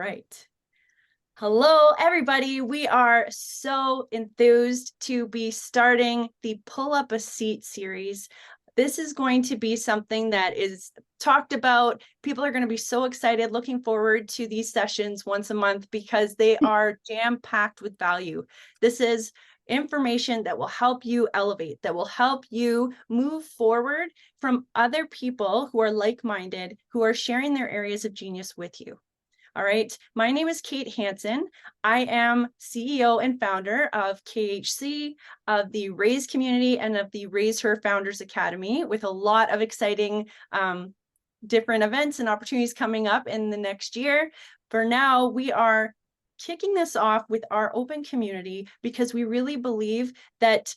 right. Hello, everybody. We are so enthused to be starting the Pull Up a Seat series. This is going to be something that is talked about. People are going to be so excited, looking forward to these sessions once a month because they are jam-packed with value. This is information that will help you elevate, that will help you move forward from other people who are like-minded, who are sharing their areas of genius with you. All right. My name is Kate Hansen. I am CEO and founder of KHC, of the Raise community, and of the Raise Her Founders Academy, with a lot of exciting different events and opportunities coming up in the next year. For now, we are kicking this off with our open community because we really believe that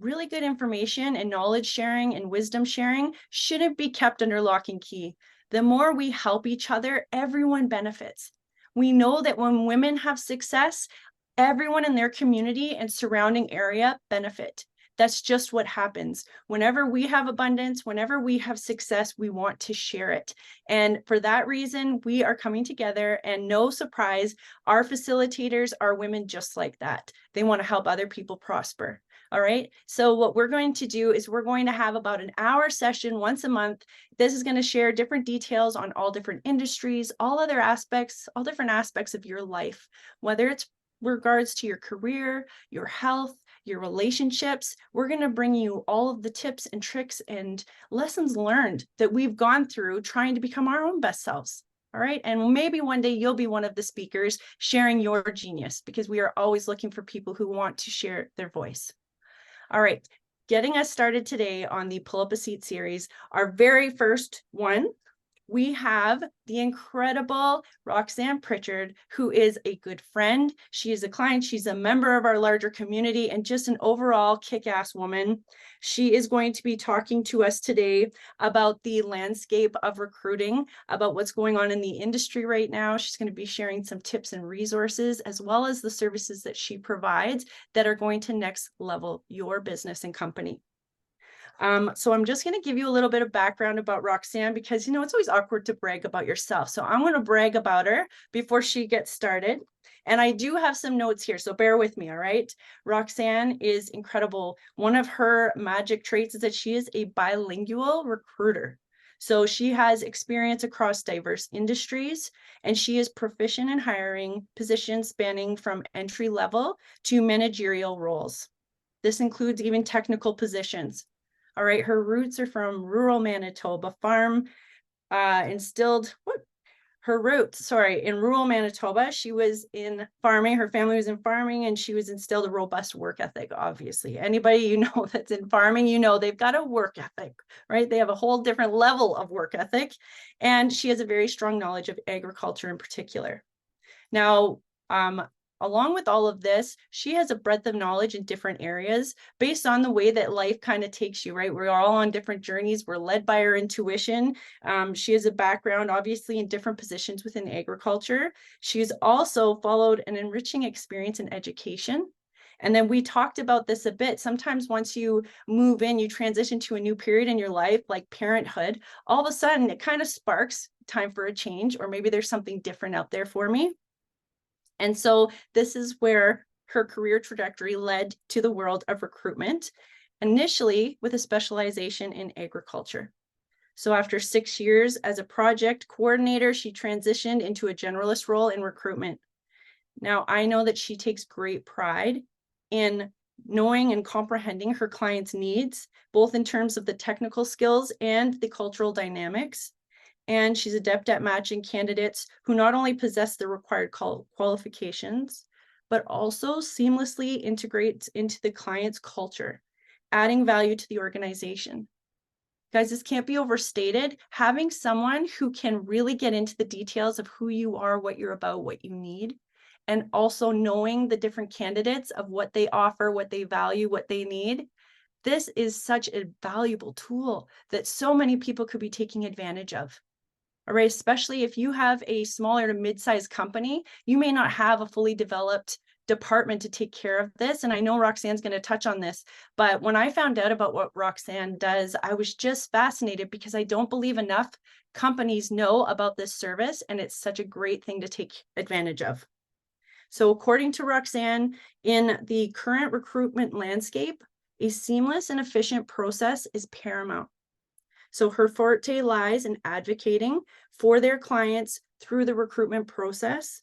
really good information and knowledge sharing and wisdom sharing shouldn't be kept under lock and key. The more we help each other, everyone benefits. We know that when women have success, everyone in their community and surrounding area benefit. That's just what happens. Whenever we have abundance, whenever we have success, we want to share it. And for that reason, we are coming together, and no surprise, our facilitators are women just like that. They want to help other people prosper. All right. So what we're going to do is we're going to have about an hour session once a month. This is going to share different details on all different industries, all other aspects, all different aspects of your life, whether it's regards to your career, your health, your relationships. We're going to bring you all of the tips and tricks and lessons learned that we've gone through trying to become our own best selves. All right. And maybe one day you'll be one of the speakers sharing your genius, because we are always looking for people who want to share their voice. All right, getting us started today on the Pull Up a Seat series, our very first one, we have the incredible Roxanne Pritchard, who is a good friend. She is a client. She's a member of our larger community and just an overall kick-ass woman. She is going to be talking to us today about the landscape of recruiting, about what's going on in the industry right now. She's going to be sharing some tips and resources, as well as the services that she provides that are going to next level your business and company. So I'm just going to give you a little bit of background about Roxanne, because, it's always awkward to brag about yourself. So I'm going to brag about her before she gets started. And I do have some notes here, so bear with me, all right? Roxanne is incredible. One of her magic traits is that she is a bilingual recruiter. So she has experience across diverse industries, and she is proficient in hiring positions spanning from entry level to managerial roles. This includes even technical positions. All right, her roots are from rural Manitoba, in rural Manitoba. She was in farming, her family was in farming, and she was instilled a robust work ethic, obviously. Anybody that's in farming, they've got a work ethic, right? They have a whole different level of work ethic, and she has a very strong knowledge of agriculture in particular. Now, along with all of this, she has a breadth of knowledge in different areas based on the way that life kind of takes you, right? We're all on different journeys. We're led by our intuition. She has a background, obviously, in different positions within agriculture. She's also followed an enriching experience in education. And then we talked about this a bit. Sometimes once you move in, you transition to a new period in your life, like parenthood, all of a sudden it kind of sparks time for a change, or maybe there's something different out there for me. And so this is where her career trajectory led to the world of recruitment, initially with a specialization in agriculture. So after 6 years as a project coordinator, she transitioned into a generalist role in recruitment. Now, I know that she takes great pride in knowing and comprehending her clients' needs, both in terms of the technical skills and the cultural dynamics. And she's adept at matching candidates who not only possess the required qualifications, but also seamlessly integrates into the client's culture, adding value to the organization. Guys, this can't be overstated. Having someone who can really get into the details of who you are, what you're about, what you need, and also knowing the different candidates of what they offer, what they value, what they need. This is such a valuable tool that so many people could be taking advantage of. All right, especially if you have a smaller to mid-sized company, you may not have a fully developed department to take care of this. And I know Roxanne's going to touch on this, but when I found out about what Roxanne does, I was just fascinated because I don't believe enough companies know about this service, and it's such a great thing to take advantage of. So according to Roxanne, in the current recruitment landscape, a seamless and efficient process is paramount. So her forte lies in advocating for their clients through the recruitment process,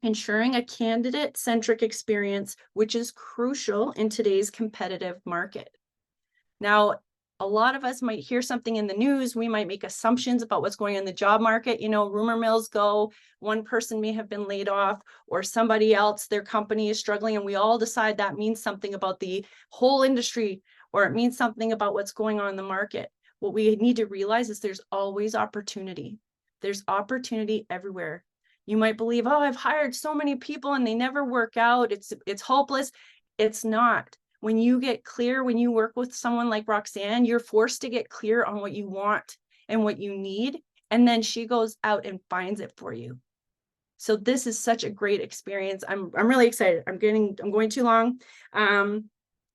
ensuring a candidate-centric experience, which is crucial in today's competitive market. Now, a lot of us might hear something in the news. We might make assumptions about what's going on in the job market. You know, rumor mills go, one person may have been laid off, or somebody else, their company is struggling, and we all decide that means something about the whole industry, or it means something about what's going on in the market. What we need to realize is there's always opportunity. There's opportunity everywhere. You might believe, oh, I've hired so many people and they never work out. It's hopeless. It's not. When you get clear, when you work with someone like Roxanne, you're forced to get clear on what you want and what you need. And then she goes out and finds it for you. So this is such a great experience. I'm really excited. I'm going too long.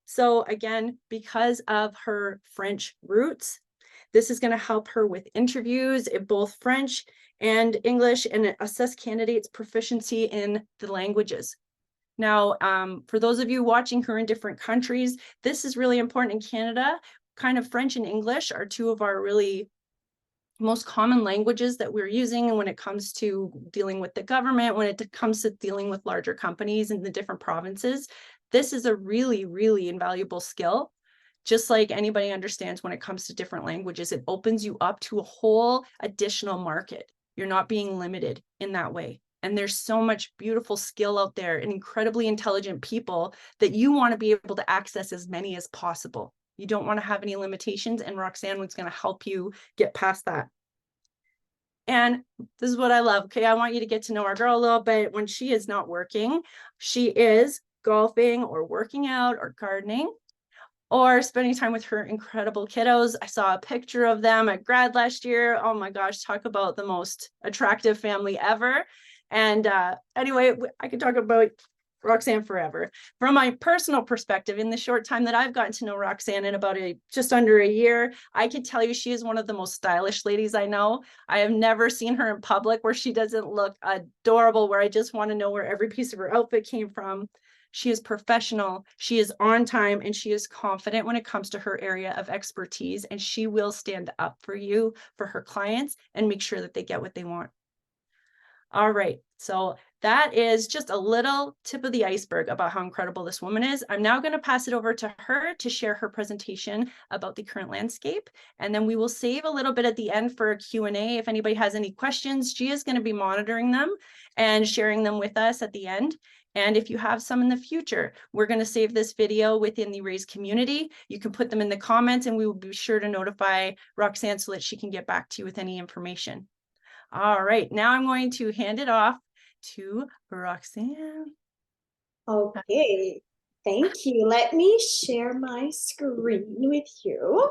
So again, because of her French roots, this is going to help her with interviews in both French and English, and assess candidates' proficiency in the languages. Now, for those of you watching who are in different countries, this is really important in Canada. Kind of French and English are two of our really most common languages that we're using when it comes to dealing with the government, when it comes to dealing with larger companies in the different provinces. This is a really, really invaluable skill. Just like anybody understands when it comes to different languages, it opens you up to a whole additional market. You're not being limited in that way. And there's so much beautiful skill out there and incredibly intelligent people that you want to be able to access as many as possible. You don't want to have any limitations, and Roxanne was going to help you get past that. And this is what I love. Okay, I want you to get to know our girl a little bit. When she is not working, she is golfing or working out or gardening, or spending time with her incredible kiddos. I saw a picture of them at grad last year. Oh my gosh, talk about the most attractive family ever. And anyway, I could talk about Roxanne forever. From my personal perspective, in the short time that I've gotten to know Roxanne, in about just under a year, I can tell you she is one of the most stylish ladies I know. I have never seen her in public where she doesn't look adorable, where I just want to know where every piece of her outfit came from. She is professional, she is on time, and she is confident when it comes to her area of expertise, and she will stand up for you, for her clients, and make sure that they get what they want. All right, so that is just a little tip of the iceberg about how incredible this woman is. I'm now going to pass it over to her to share her presentation about the current landscape, and then we will save a little bit at the end for a Q&A. If anybody has any questions, she is going to be monitoring them and sharing them with us at the end. And if you have some in the future, we're going to save this video within the Raise community. You can put them in the comments, and we will be sure to notify Roxanne so that she can get back to you with any information. All right, now I'm going to hand it off to Roxanne. Okay, thank you. Let me share my screen with you.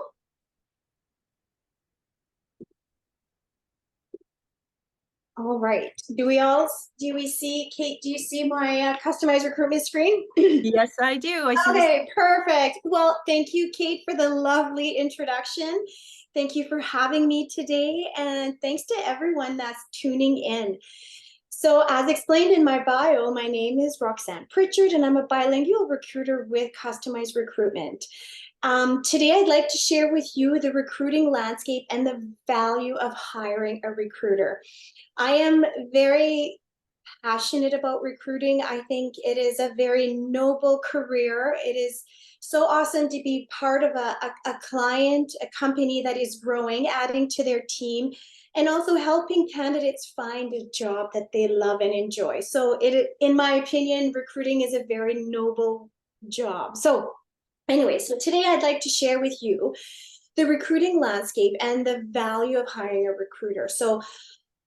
All right, do we see, Kate, do you see my customized recruitment screen? Yes, I do. Okay, perfect. Well, thank you, Kate, for the lovely introduction. Thank you for having me today, and thanks to everyone that's tuning in. So as explained in my bio, my name is Roxanne Pritchard, and I'm a bilingual recruiter with Customized Recruitment. Today, I'd like to share with you the recruiting landscape and the value of hiring a recruiter. I am very passionate about recruiting. I think it is a very noble career. It is so awesome to be part of a client, a company that is growing, adding to their team, and also helping candidates find a job that they love and enjoy. So in my opinion, recruiting is a very noble job. So anyway, so today I'd like to share with you the recruiting landscape and the value of hiring a recruiter. So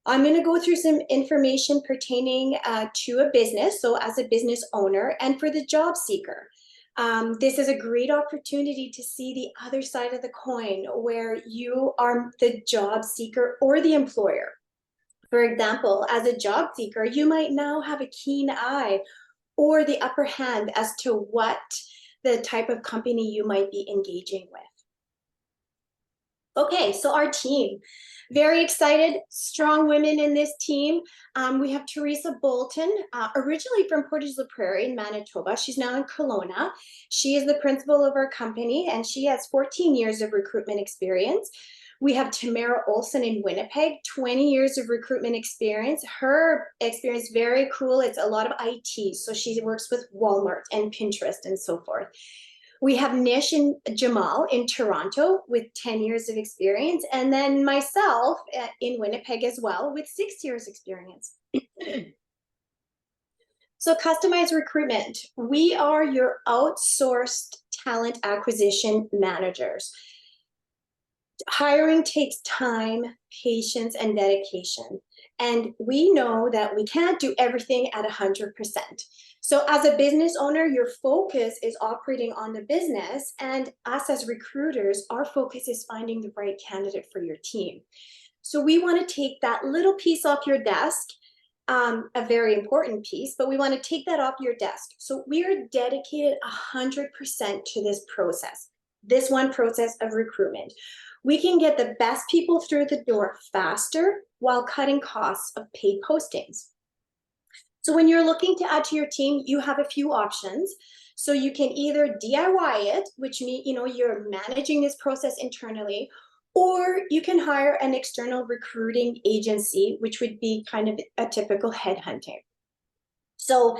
I'm going to go through some information pertaining to a business, so as a business owner, and for the job seeker. This is a great opportunity to see the other side of the coin, where you are the job seeker or the employer. For example, as a job seeker, you might now have a keen eye or the upper hand as to what the type of company you might be engaging with. Okay, so our team, very excited, strong women in this team. We have Teresa Bolton, originally from Portage la Prairie in Manitoba. She's now in Kelowna. She is the principal of our company, and she has 14 years of recruitment experience. We have Tamara Olson in Winnipeg, 20 years of recruitment experience. Her experience, very cool. It's a lot of IT. So she works with Walmart and Pinterest and so forth. We have Nish and Jamal in Toronto with 10 years of experience. And then myself in Winnipeg as well with 6 years experience. So customized recruitment. We are your outsourced talent acquisition managers. Hiring takes time, patience, and dedication. And we know that we can't do everything at 100%. So as a business owner, your focus is operating on the business, and us as recruiters, our focus is finding the right candidate for your team. So we want to take that little piece off your desk, a very important piece, but we want to take that off your desk. So we are dedicated 100% to this process, this one process of recruitment. We can get the best people through the door faster while cutting costs of paid postings. So when you're looking to add to your team, you have a few options. So you can either DIY it, which means you're managing this process internally, or you can hire an external recruiting agency, which would be kind of a typical headhunting. So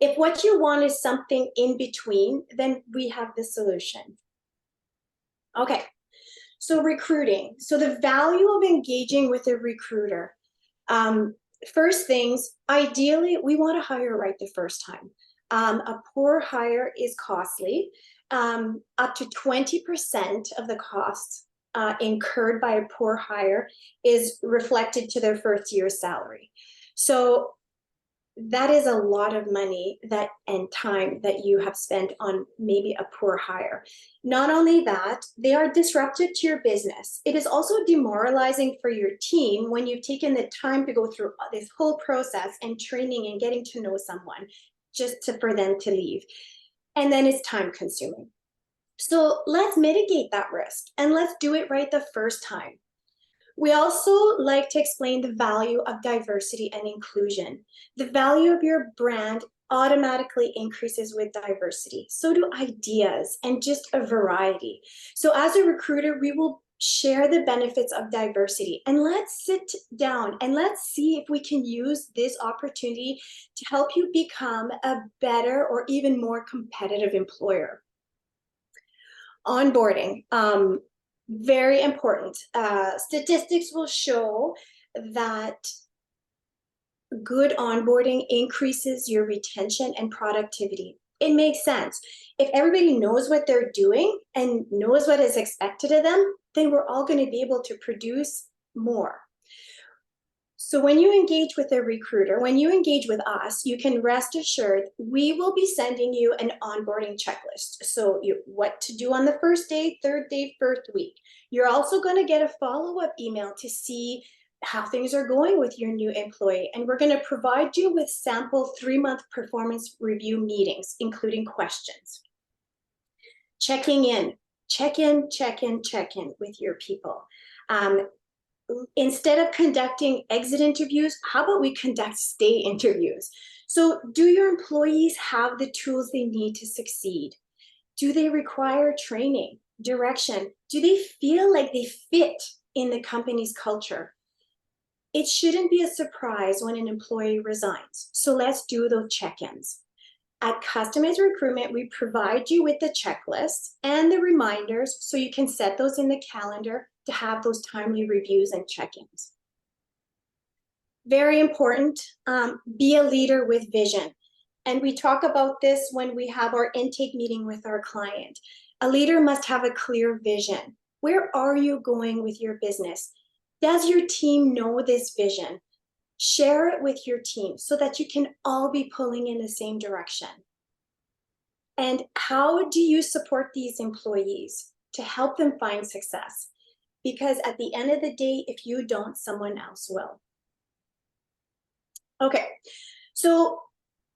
if what you want is something in between, then we have the solution. Okay. So recruiting. So the value of engaging with a recruiter. First things, ideally, we want to hire right the first time. A poor hire is costly. Up to 20% of the costs incurred by a poor hire is reflected to their first year's salary. So that is a lot of money and time that you have spent on maybe a poor hire. Not only that, they are disruptive to your business. It is also demoralizing for your team when you've taken the time to go through this whole process and training and getting to know someone for them to leave. And then it's time consuming. So let's mitigate that risk and let's do it right the first time. We also like to explain the value of diversity and inclusion. The value of your brand automatically increases with diversity. So do ideas and just a variety. So as a recruiter, we will share the benefits of diversity, and let's sit down and let's see if we can use this opportunity to help you become a better or even more competitive employer. Onboarding. Very important. Statistics will show that good onboarding increases your retention and productivity. It makes sense. If everybody knows what they're doing and knows what is expected of them, then we're all going to be able to produce more. So when you engage with a recruiter, when you engage with us, you can rest assured we will be sending you an onboarding checklist. So what to do on the first day, third day, first week. You're also going to get a follow-up email to see how things are going with your new employee. And we're going to provide you with sample 3-month performance review meetings, including questions. Checking in, check in with your people. Instead of conducting exit interviews, how about we conduct stay interviews? So do your employees have the tools they need to succeed? Do they require training, direction? Do they feel like they fit in the company's culture? It shouldn't be a surprise when an employee resigns. So let's do those check-ins. At Customized Recruitment, we provide you with the checklists and the reminders so you can set those in the calendar to have those timely reviews and check-ins. Very important, be a leader with vision. And we talk about this when we have our intake meeting with our client. A leader must have a clear vision. Where are you going with your business? Does your team know this vision? Share it with your team so that you can all be pulling in the same direction. And how do you support these employees to help them find success? Because at the end of the day, if you don't, someone else will. Okay, so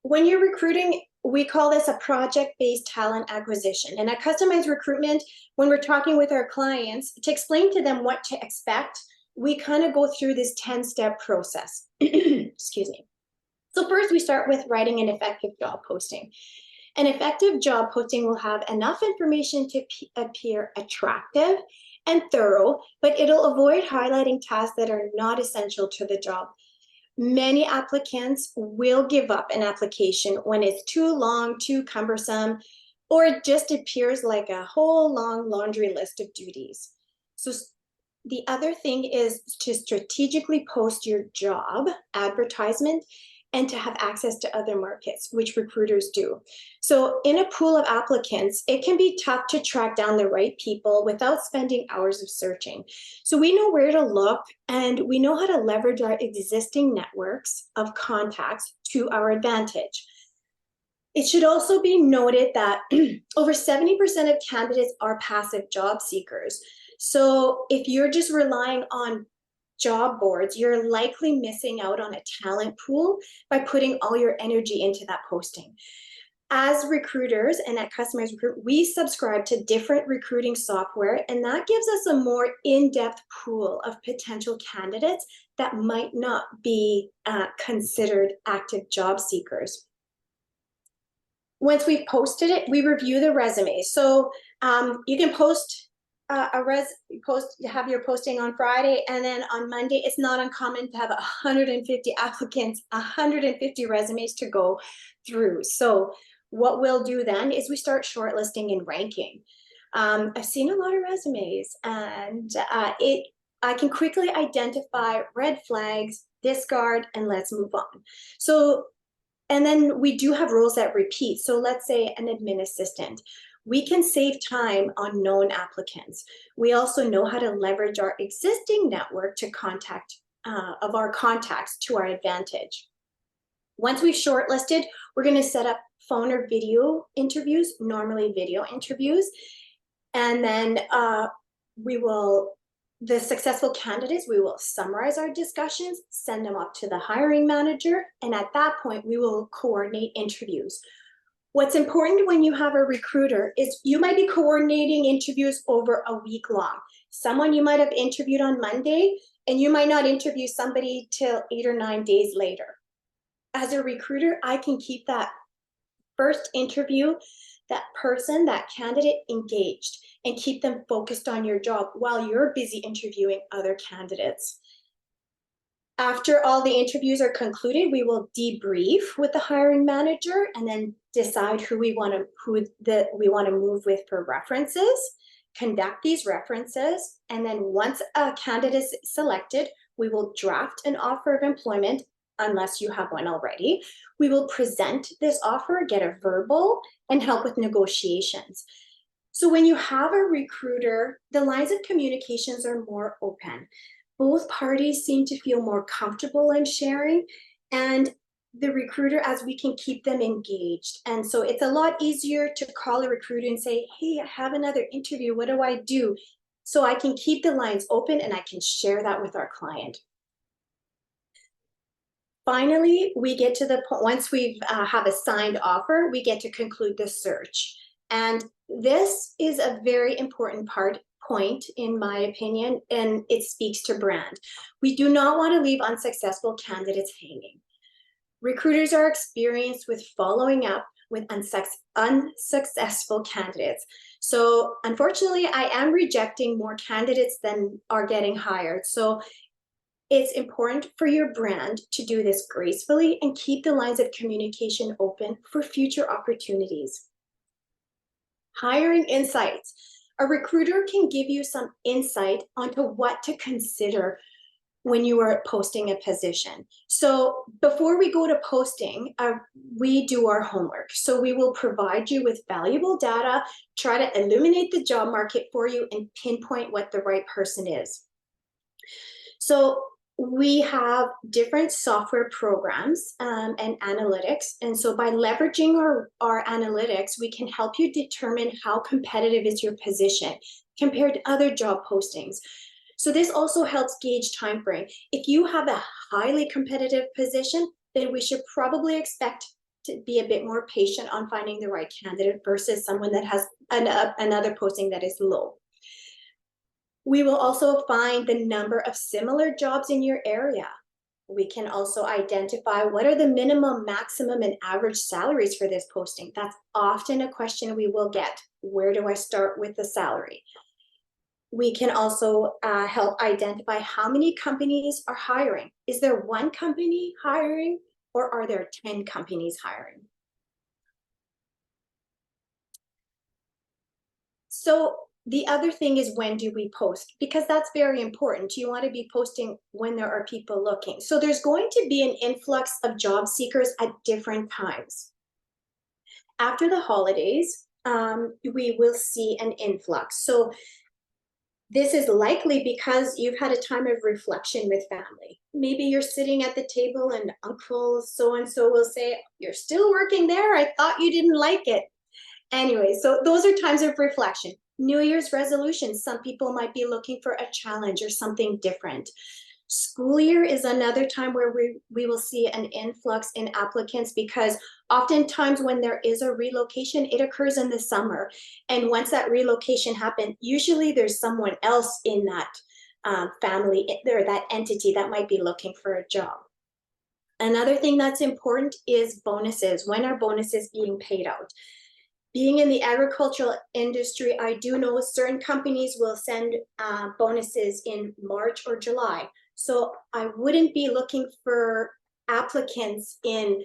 When you're recruiting, we call this a project-based talent acquisition. And at customized recruitment, when we're talking with our clients, to explain to them what to expect, we kind of go through this 10-step process. Excuse me. So first, we start with writing an effective job posting. An effective job posting will have enough information to appear attractive and thorough, but it'll avoid highlighting tasks that are not essential to the job. Many applicants will give up an application when it's too long, too cumbersome, or it just appears like a whole long laundry list of duties. So the other thing is to strategically post your job advertisement and to have access to other markets, which recruiters do. So in a pool of applicants, it can be tough to track down the right people without spending hours of searching. So we know where to look, and we know how to leverage our existing networks of contacts to our advantage. It should also be noted that over 70% of candidates are passive job seekers. So if you're just relying on job boards, you're likely missing out on a talent pool by putting all your energy into that posting. As recruiters and at Customized Recruit, we subscribe to different recruiting software, and that gives us a more in-depth pool of potential candidates that might not be considered active job seekers. Once we've posted it, we review the resume. So you can post have your posting on Friday, and then on Monday, it's not uncommon to have 150 applicants, 150 resumes to go through. So what we'll do then is we start shortlisting and ranking. I've seen a lot of resumes, and I can quickly identify red flags, discard, and let's move on. So, and then we do have roles that repeat. So let's say an admin assistant. We can save time on known applicants. We also know how to leverage our existing network to of our contacts to our advantage. Once we've shortlisted, we're going to set up phone or video interviews, normally video interviews, and then the successful candidates, we will summarize our discussions, send them up to the hiring manager, and at that point, we will coordinate interviews. What's important when you have a recruiter is you might be coordinating interviews over a week long. Someone you might have interviewed on Monday, and you might not interview somebody till 8 or 9 days later. As a recruiter, I can keep that first interview, that person, that candidate engaged, and keep them focused on your job while you're busy interviewing other candidates. After all the interviews are concluded, we will debrief with the hiring manager and then decide who we want to move with for references, conduct these references, and then once a candidate is selected, we will draft an offer of employment unless you have one already. We will present this offer, get a verbal, and help with negotiations. So when you have a recruiter, the lines of communications are more open. Both parties seem to feel more comfortable in sharing, and the recruiter, as we can keep them engaged. And so it's a lot easier to call a recruiter and say, hey, I have another interview, what do I do? So I can keep the lines open and I can share that with our client. Finally, we get to the point, once we have a signed offer, we get to conclude the search. And this is a very important point, in my opinion, and it speaks to brand. We do not want to leave unsuccessful candidates hanging. Recruiters are experienced with following up with unsuccessful candidates. So unfortunately, I am rejecting more candidates than are getting hired. So it's important for your brand to do this gracefully and keep the lines of communication open for future opportunities. Hiring insights. A recruiter can give you some insight onto what to consider when you are posting a position. So before we go to posting, we do our homework. So we will provide you with valuable data, try to illuminate the job market for you, and pinpoint what the right person is. So we have different software programs and analytics. And so by leveraging our analytics, we can help you determine how competitive is your position compared to other job postings. So this also helps gauge time frame. If you have a highly competitive position, then we should probably expect to be a bit more patient on finding the right candidate versus someone that has another posting that is low. We will also find the number of similar jobs in your area. We can also identify what are the minimum, maximum, and average salaries for this posting. That's often a question we will get. Where do I start with the salary? We can also help identify how many companies are hiring. Is there one company hiring, or are there 10 companies hiring? So the other thing is, when do we post? Because that's very important. You want to be posting when there are people looking. So there's going to be an influx of job seekers at different times. After the holidays, we will see an influx. So this is likely because you've had a time of reflection with family. Maybe you're sitting at the table and Uncle so-and-so will say, "You're still working there? I thought you didn't like it." Anyway, so those are times of reflection. New Year's resolutions, some people might be looking for a challenge or something different. School year is another time where we will see an influx in applicants, because oftentimes when there is a relocation, it occurs in the summer. And once that relocation happens, usually there's someone else in that family or that entity that might be looking for a job. Another thing that's important is bonuses. When are bonuses being paid out? Being in the agricultural industry, I do know certain companies will send bonuses in March or July. So I wouldn't be looking for applicants in,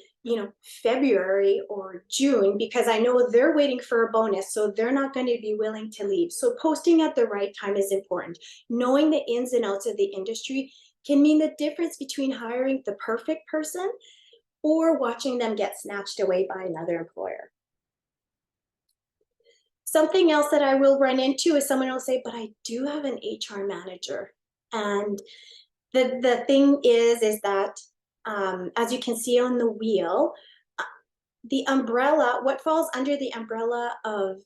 February or June, because I know they're waiting for a bonus, so they're not going to be willing to leave. So posting at the right time is important. Knowing the ins and outs of the industry can mean the difference between hiring the perfect person or watching them get snatched away by another employer. Something else that I will run into is someone will say, "But I do have an HR manager." And the thing is that, as you can see on the wheel, the umbrella, what falls under the umbrella of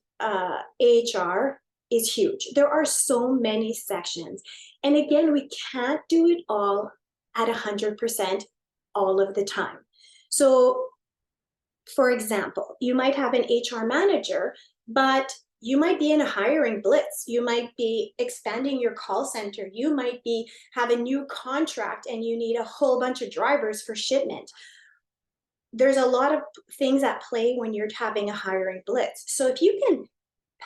HR is huge. There are so many sections. And again, we can't do it all at 100% all of the time. So for example, you might have an HR manager, but you might be in a hiring blitz. You might be expanding your call center. You might have a new contract and you need a whole bunch of drivers for shipment. There's a lot of things at play when you're having a hiring blitz. So if you can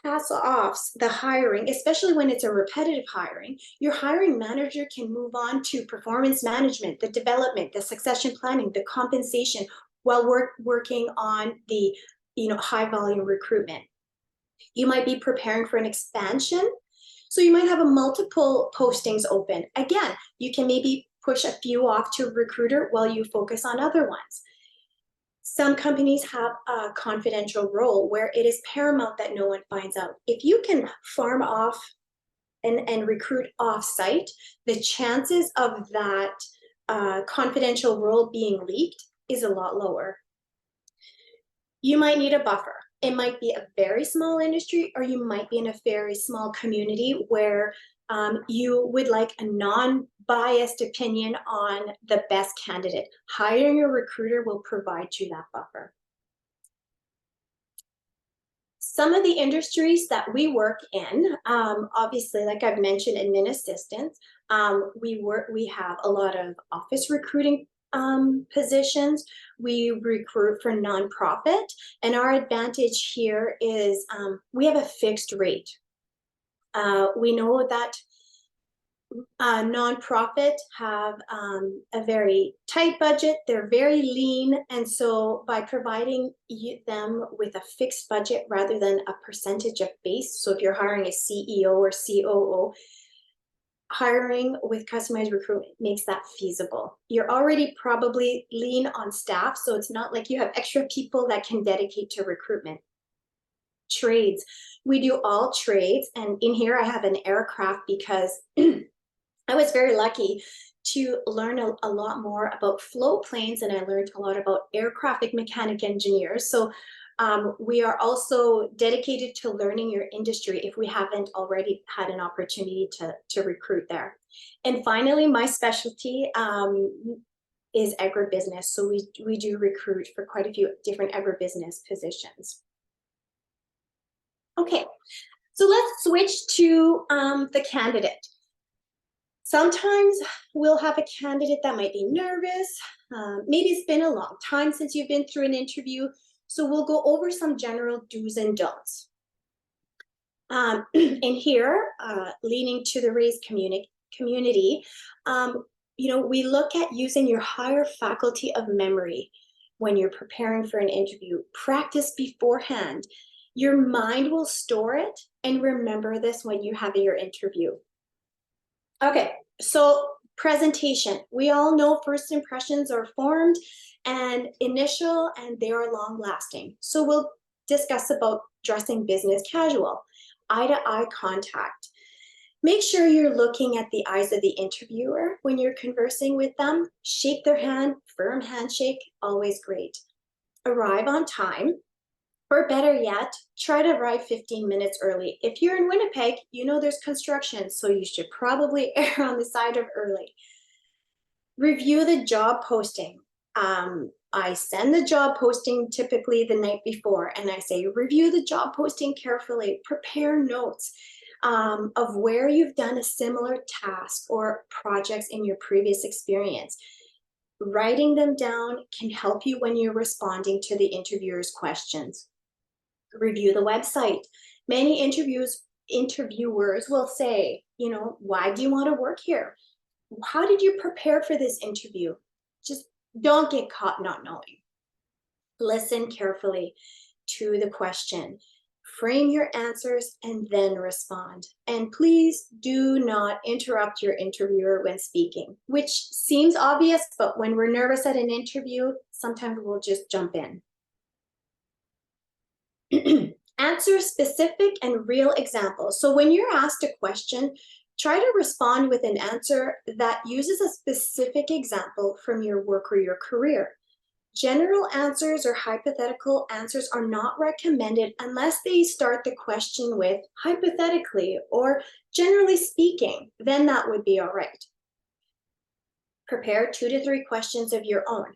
pass off the hiring, especially when it's a repetitive hiring, your hiring manager can move on to performance management, the development, the succession planning, the compensation, while working on the high volume recruitment. You might be preparing for an expansion, so you might have multiple postings open. Again, you can maybe push a few off to a recruiter while you focus on other ones. Some companies have a confidential role where it is paramount that no one finds out. If you can farm off and recruit off-site, the chances of that confidential role being leaked is a lot lower. You might need a buffer. It might be a very small industry, or you might be in a very small community where you would like a non-biased opinion on the best candidate. Hiring a recruiter will provide you that buffer. Some of the industries that we work in, obviously, like I've mentioned, admin assistants. We have a lot of office recruiting positions. We recruit for nonprofit, and our advantage here is we have a fixed rate. We know that nonprofit have a very tight budget. They're very lean, and so by providing them with a fixed budget rather than a percentage of base, so if you're hiring a CEO or COO, hiring with customized recruitment makes that feasible. You're already probably lean on staff, so it's not like you have extra people that can dedicate to recruitment. Trades. We do all trades, and in here I have an aircraft because I was very lucky to learn a lot more about float planes, and I learned a lot about aircraft mechanic engineers. So we are also dedicated to learning your industry if we haven't already had an opportunity to recruit there. And finally, my specialty is agribusiness. So we do recruit for quite a few different agribusiness positions. Okay, so let's switch to the candidate. Sometimes we'll have a candidate that might be nervous. Maybe it's been a long time since you've been through an interview. So we'll go over some general do's and don'ts. And here, leaning to the raised community, we look at using your higher faculty of memory when you're preparing for an interview. Practice beforehand. Your mind will store it and remember this when you have your interview. Okay, so presentation. We all know first impressions are formed and initial, and they are long lasting. So we'll discuss about dressing business casual, eye-to-eye contact. Make sure you're looking at the eyes of the interviewer when you're conversing with them. Shake their hand, firm handshake, always great. Arrive on time, or better yet, try to arrive 15 minutes early. If you're in Winnipeg, you know there's construction, so you should probably err on the side of early. Review the job posting. I send the job posting typically the night before, and I say, review the job posting carefully, prepare notes of where you've done a similar task or projects in your previous experience. Writing them down can help you when you're responding to the interviewer's questions. Review the website. Many interviewers will say, why do you want to work here? How did you prepare for this interview? Just don't get caught not knowing. Listen carefully to the question. Frame your answers and then respond. And please do not interrupt your interviewer when speaking, which seems obvious, but when we're nervous at an interview, sometimes we'll just jump in. Answer specific and real examples. So when you're asked a question, try to respond with an answer that uses a specific example from your work or your career. General answers or hypothetical answers are not recommended unless they start the question with hypothetically or generally speaking, then that would be all right. Prepare 2 to 3 questions of your own.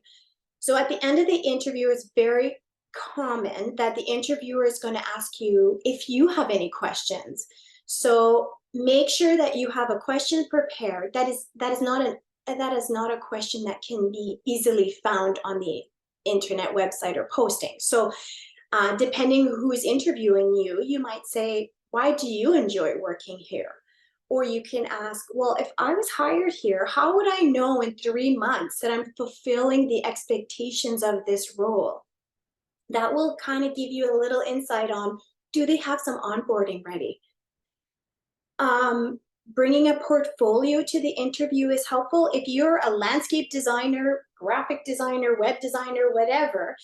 So at the end of the interview, it's very common that the interviewer is going to ask you if you have any questions. So make sure that you have a question prepared that is not a question that can be easily found on the internet website or posting. So depending who's interviewing you, you might say, why do you enjoy working here? Or you can ask, well, if I was hired here, how would I know in 3 months that I'm fulfilling the expectations of this role? That will kind of give you a little insight on, do they have some onboarding ready? Bringing a portfolio to the interview is helpful. If you're a landscape designer, graphic designer, web designer, whatever,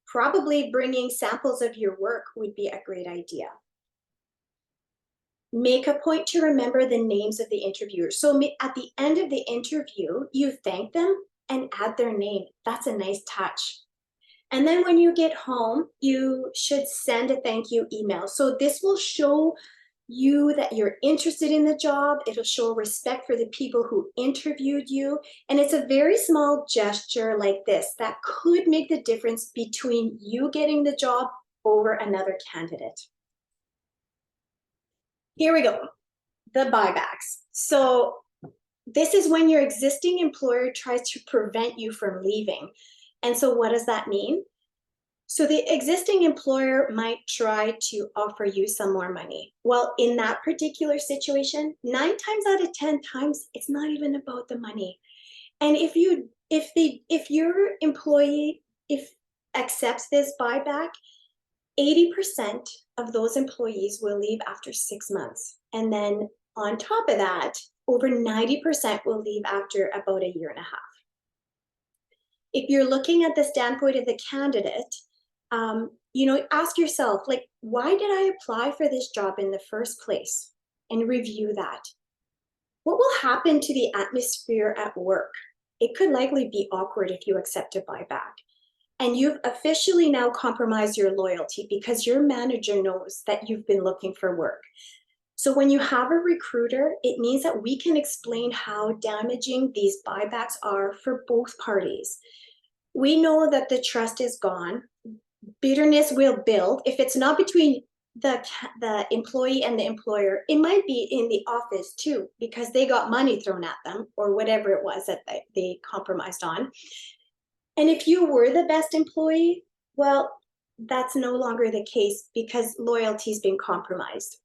probably bringing samples of your work would be a great idea. Make a point to remember the names of the interviewers. So at the end of the interview, you thank them and add their name. That's a nice touch. And then when you get home, you should send a thank you email. So this will show you that you're interested in the job. It'll show respect for the people who interviewed you. And it's a very small gesture like this that could make the difference between you getting the job over another candidate. Here we go, the buybacks. So this is when your existing employer tries to prevent you from leaving. And so what does that mean? So the existing employer might try to offer you some more money. Well, in that particular situation, 9 times out of 10 times, it's not even about the money. And if your employee accepts this buyback, 80% of those employees will leave after 6 months. And then on top of that, over 90% will leave after about 1.5 years. If you're looking at the standpoint of the candidate, ask yourself, like, why did I apply for this job in the first place? And review that. What will happen to the atmosphere at work? It could likely be awkward if you accept a buyback. And you've officially now compromised your loyalty because your manager knows that you've been looking for work. So when you have a recruiter, it means that we can explain how damaging these buybacks are for both parties. We know that the trust is gone. Bitterness will build. If it's not between the employee and the employer, it might be in the office too, because they got money thrown at them or whatever it was that they compromised on. And if you were the best employee, well, that's no longer the case because loyalty's been compromised.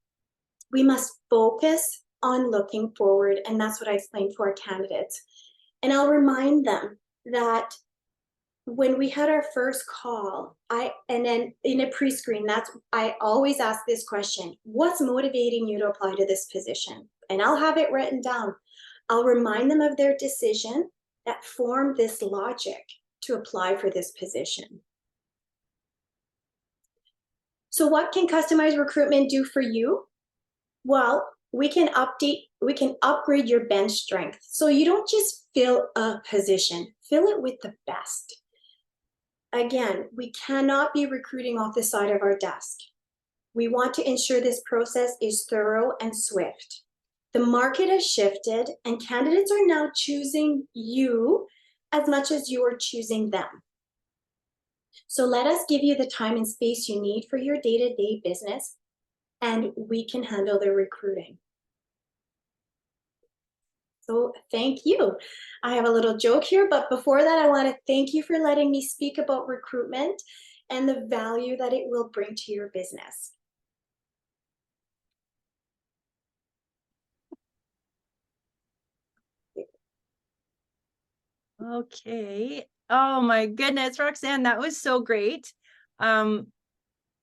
We must focus on looking forward, and that's what I explained to our candidates. And I'll remind them that when we had our first call, and then in a pre-screen, I always ask this question: what's motivating you to apply to this position? And I'll have it written down. I'll remind them of their decision that formed this logic to apply for this position. So what can customized recruitment do for you? Well, we can upgrade your bench strength. So you don't just fill a position, fill it with the best. Again, we cannot be recruiting off the side of our desk. We want to ensure this process is thorough and swift. The market has shifted and candidates are now choosing you as much as you are choosing them. So let us give you the time and space you need for your day-to-day business, and we can handle the recruiting. So thank you. I have a little joke here, but before that, I want to thank you for letting me speak about recruitment and the value that it will bring to your business. Okay. Oh my goodness, Roxanne, that was so great.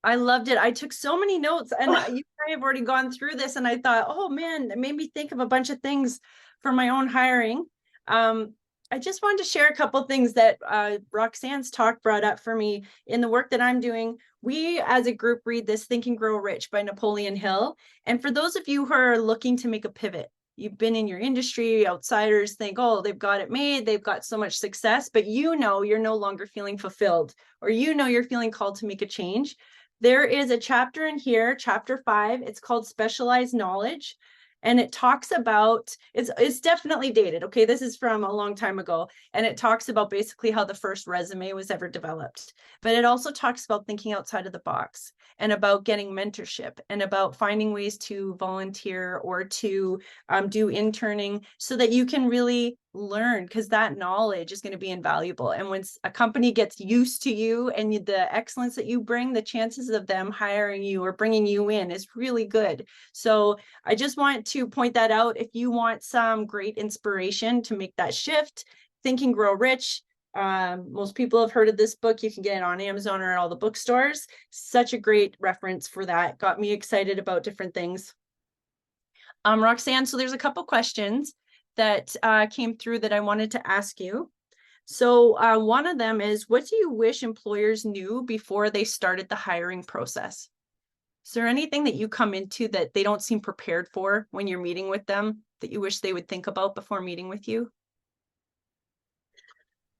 I loved it. I took so many notes, and you and I have already gone through this, and I thought, oh man, it made me think of a bunch of things for my own hiring. I just wanted to share a couple things that Roxanne's talk brought up for me in the work that I'm doing. We, as a group, read this Think and Grow Rich by Napoleon Hill. And for those of you who are looking to make a pivot, you've been in your industry, outsiders think, oh, they've got it made, they've got so much success, but you know you're no longer feeling fulfilled, or you know you're feeling called to make a change. There is a chapter in here, chapter 5, it's called Specialized Knowledge. And it talks about, it's definitely dated. Okay, this is from a long time ago. And it talks about basically how the first resume was ever developed. But it also talks about thinking outside of the box and about getting mentorship and about finding ways to volunteer or to do interning so that you can really learn, because that knowledge is going to be invaluable. And when a company gets used to you and the excellence that you bring, the chances of them hiring you or bringing you in is really good. So I just want to point that out. If you want some great inspiration to make that shift, Think and Grow Rich. Most people have heard of this book. You can get it on Amazon or all the bookstores. Such a great reference for that. Got me excited about different things. Roxanne, so there's a couple questions that came through that I wanted to ask you. So one of them is, what do you wish employers knew before they started the hiring process? Is there anything that you come into that they don't seem prepared for when you're meeting with them that you wish they would think about before meeting with you?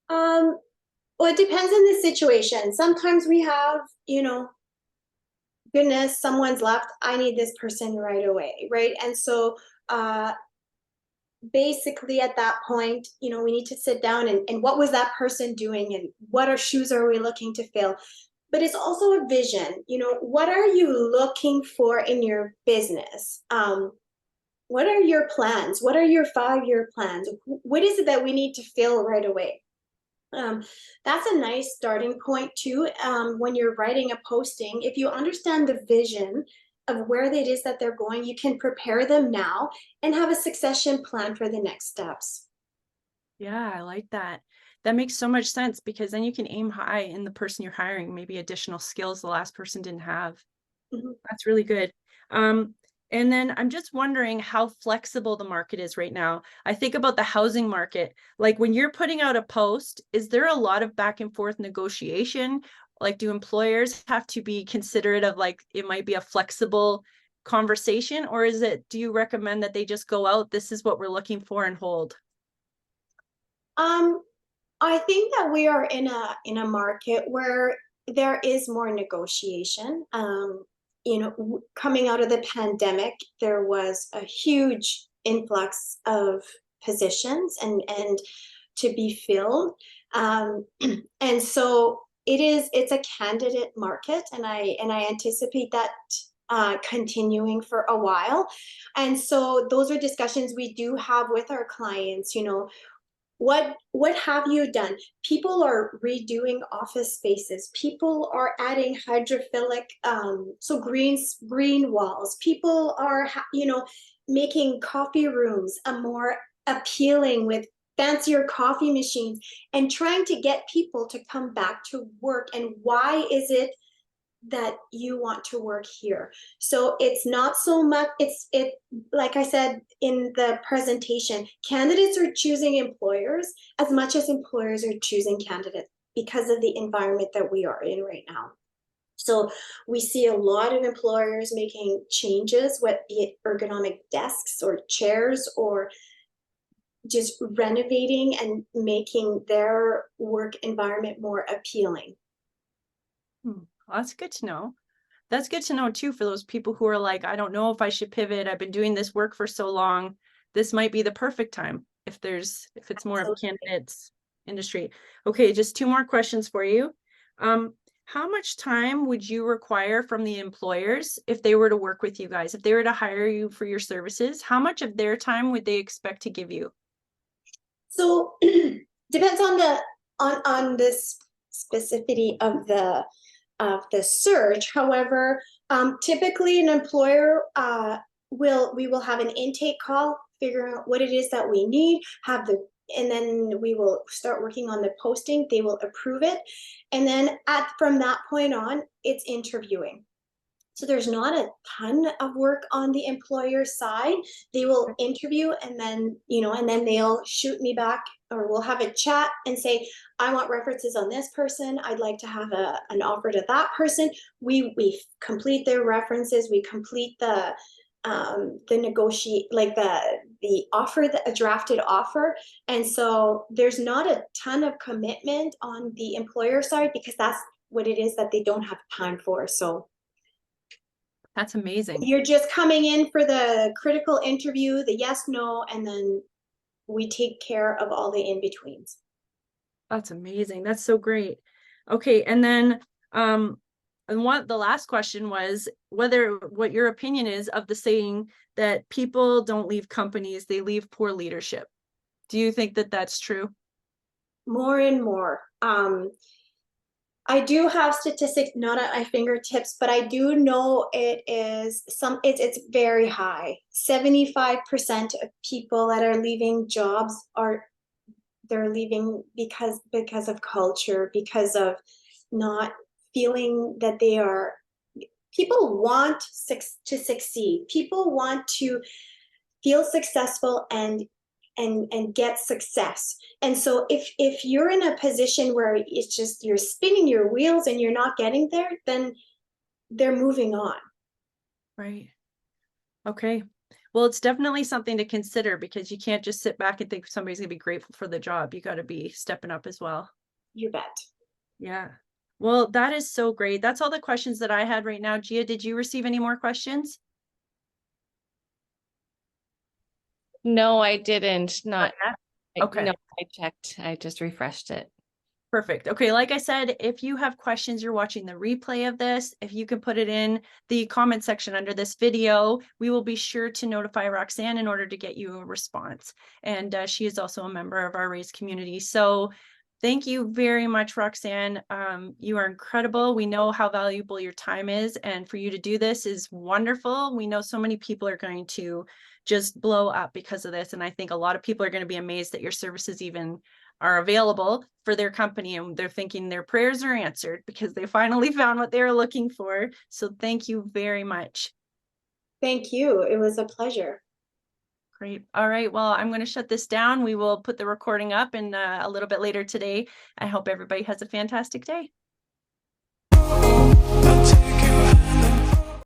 Well, it depends on the situation. Sometimes we have, goodness, someone's left, I need this person right away, right? And so basically at that point, we need to sit down and what was that person doing and what shoes are we looking to fill? But it's also a vision. What are you looking for in your business? What are your plans? What are your 5-year plans? What is it that we need to fill right away? That's a nice starting point too. When you're writing a posting, if you understand the vision of where it is that they're going, you can prepare them now and have a succession plan for the next steps. Yeah, I like that. That makes so much sense, because then you can aim high in the person you're hiring, maybe additional skills the last person didn't have. Mm-hmm. That's really good. And then I'm just wondering how flexible the market is right now. I think about the housing market. Like when you're putting out a post, is there a lot of back and forth negotiation? Like, do employers have to be considerate of, like, it might be a flexible conversation, or do you recommend that they just go out, this is what we're looking for, and hold? I think that we are in a market where there is more negotiation. coming out of the pandemic, there was a huge influx of positions and to be filled. And so it's a candidate market, and I anticipate that continuing for a while. And so those are discussions we do have with our clients. What have you done? People are redoing office spaces. People are adding hydrophilic, so green walls. People are making coffee rooms a more appealing with fancier coffee machines, and trying to get people to come back to work. And why is it that you want to work here? So it's not so much, like I said in the presentation, candidates are choosing employers as much as employers are choosing candidates, because of the environment that we are in right now. So we see a lot of employers making changes, what be it ergonomic desks or chairs, or just renovating and making their work environment more appealing. Well, that's good to know. That's good to know too, for those people who are like, I don't know if I should pivot. I've been doing this work for so long. This might be the perfect time if it's more of a candidates industry. Okay, just two more questions for you. How much time would you require from the employers if they were to work with you guys? If they were to hire you for your services, how much of their time would they expect to give you? So depends on this specificity of the search. However, typically an employer we will have an intake call, figure out what it is that we need, and then we will start working on the posting. They will approve it, and then from that point on, it's interviewing. So there's not a ton of work on the employer side. They will interview, and then they'll shoot me back, or we'll have a chat and say, I want references on this person. I'd like to have an offer to that person. We complete their references. We complete the negotiate, like the offer, a drafted offer. And so there's not a ton of commitment on the employer side, because that's what it is that they don't have time for. So that's amazing. you're just coming in for the critical interview, the yes, no, and then we take care of all the in-betweens. That's amazing. That's so great. Okay, and then and the last question was what your opinion is of the saying that people don't leave companies, they leave poor leadership. Do you think that that's true? More and more. I do have statistics not at my fingertips, but I do know it's very high. 75% of people that are leaving jobs they're leaving because of culture, because of not feeling that people want to succeed. People want to feel successful and get success. And so if you're in a position where it's just you're spinning your wheels and you're not getting there, then they're moving on. Right. Okay. Well, it's definitely something to consider, because you can't just sit back and think somebody's gonna be grateful for the job. You got to be stepping up as well. You bet. Yeah. Well, that is so great. That's all the questions that I had right now. Gia, did you receive any more questions? No, I didn't. Not Okay. No, I checked. I just refreshed it. Perfect. Okay, like I said, if you have questions, you're watching the replay of this, if you can put it in the comment section under this video, we will be sure to notify Roxanne in order to get you a response. And she is also a member of our RAISE community. So thank you very much, Roxanne. You are incredible. We know how valuable your time is, and for you to do this is wonderful. We know so many people are going to just blow up because of this, and I think a lot of people are going to be amazed that your services even are available for their company, and they're thinking their prayers are answered because they finally found what they were looking for. So thank you very much. Thank you. It was a pleasure. Great. All right. Well, I'm going to shut this down. We will put the recording up in a little bit later today. I hope everybody has a fantastic day.